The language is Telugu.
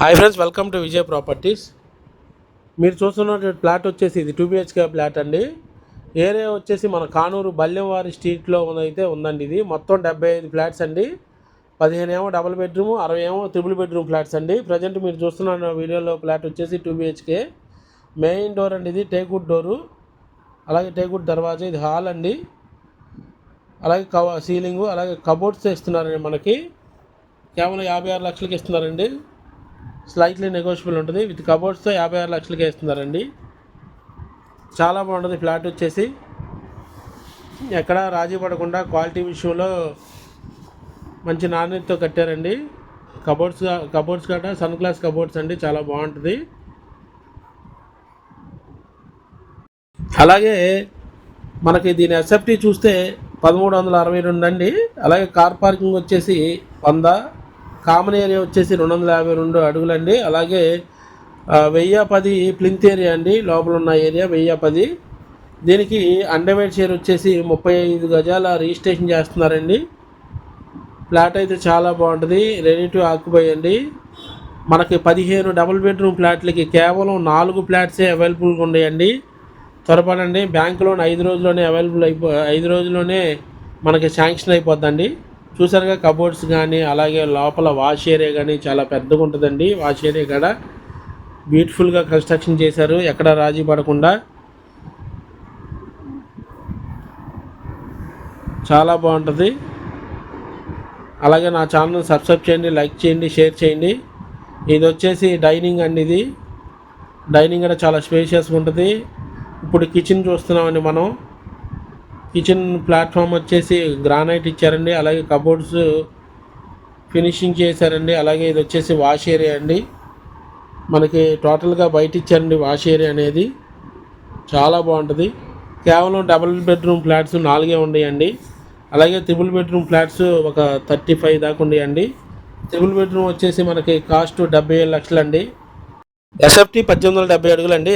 Hi friends, welcome to Vijay properties. మీరు చూస్తున్న ప్లాట్ వచ్చేసి ఇది 2 BHK ప్లాట్ అండి. ఏరియా వచ్చేసి మన కానూరు బల్లెంవారి స్ట్రీట్లో అయితే ఉందండి. ఇది మొత్తం 75 ఫ్లాట్స్ అండి. 15 ఏమో డబుల్ బెడ్రూమ్, 60 ఏమో ట్రిపుల్ బెడ్రూమ్ ఫ్లాట్స్ అండి. ప్రజెంట్ మీరు చూస్తున్న వీడియోలో ఫ్లాట్ వచ్చేసి 2 BHK. మెయిన్ డోర్ అండి, ఇది టేక్వుడ్ డోరు, అలాగే టేక్వుడ్ దర్వాజా. ఇది హాల్ అండి. అలాగే సీలింగు, అలాగే కబోర్డ్స్ ఇస్తున్నారండి. మనకి కేవలం 56 లక్షలకి ఇస్తున్నారండి. స్లైట్లీ నెగోషియబుల్ ఉంటుంది. విత్ కబోర్డ్స్తో 56 లక్షలకి వేస్తున్నారండి. చాలా బాగుంటుంది ఫ్లాట్ వచ్చేసి. ఎక్కడా రాజీ పడకుండా క్వాలిటీ విషయంలో మంచి నాణ్యతతో కట్టారండి. కబోర్డ్స్ గట్రా సన్ గ్లాస్ కబోర్డ్స్ అండి, చాలా బాగుంటుంది. అలాగే మనకి దీని ఎస్ఎఫ్టీ చూస్తే 1362 అండి. అలాగే కార్ పార్కింగ్ వచ్చేసి 100, కామన్ ఏరియా వచ్చేసి 252 అడుగులండి. అలాగే 1010 ప్లింత్ ఏరియా అండి, లోపల ఉన్న ఏరియా 1010. దీనికి అండర్వేర్ షేర్ వచ్చేసి 35 గజాల రిజిస్ట్రేషన్ చేస్తున్నారండి. ఫ్లాట్ అయితే చాలా బాగుంటుంది, రెడీ టు ఆక్యుపై అండి. మనకి 15 డబుల్ బెడ్రూమ్ ఫ్లాట్లకి కేవలం 4 ఫ్లాట్సే అవైలబుల్గా ఉన్నాయండి. త్వరపడండి, బ్యాంక్ లోన్ 5 రోజుల్లోనే 5 రోజుల్లోనే మనకి శాంక్షన్ అయిపోద్దండి. చూసారుగా కబోర్డ్స్ కానీ, అలాగే లోపల వాష్ ఏరియా కానీ చాలా పెద్దగా ఉంటుందండి. వాష్ ఏరియా కూడా బ్యూటిఫుల్గా కన్స్ట్రక్షన్ చేశారు, ఎక్కడ రాజీ పడకుండా. చాలా బాగుంటుంది. అలాగే నా ఛానల్ సబ్స్క్రైబ్ చేయండి, లైక్ చేయండి, షేర్ చేయండి. ఇది వచ్చేసి డైనింగ్ అండి. ఇది డైనింగ్ కూడా చాలా స్పేషియస్గా ఉంటుంది. ఇప్పుడు కిచెన్ చూస్తున్నామండి మనం. కిచెన్ ప్లాట్ఫామ్ వచ్చేసి గ్రానైట్ ఇచ్చారండి. అలాగే కబోర్డ్స్ ఫినిషింగ్ చేశారండి. అలాగే ఇది వచ్చేసి వాష్ ఏరియా అండి. మనకి టోటల్గా బయట ఇచ్చారండి వాష్ ఏరియా అనేది. చాలా బాగుంటుంది. కేవలం డబుల్ బెడ్రూమ్ ఫ్లాట్స్ 4 ఉన్నాయండి. అలాగే ట్రిపుల్ బెడ్రూమ్ ఫ్లాట్స్ ఒక 35 దాకా ఉన్నాయండి. ట్రిపుల్ బెడ్రూమ్ వచ్చేసి మనకి కాస్ట్ 77 లక్షలు అండి. ఎస్ఎఫ్టీ 1870 అడుగులండి.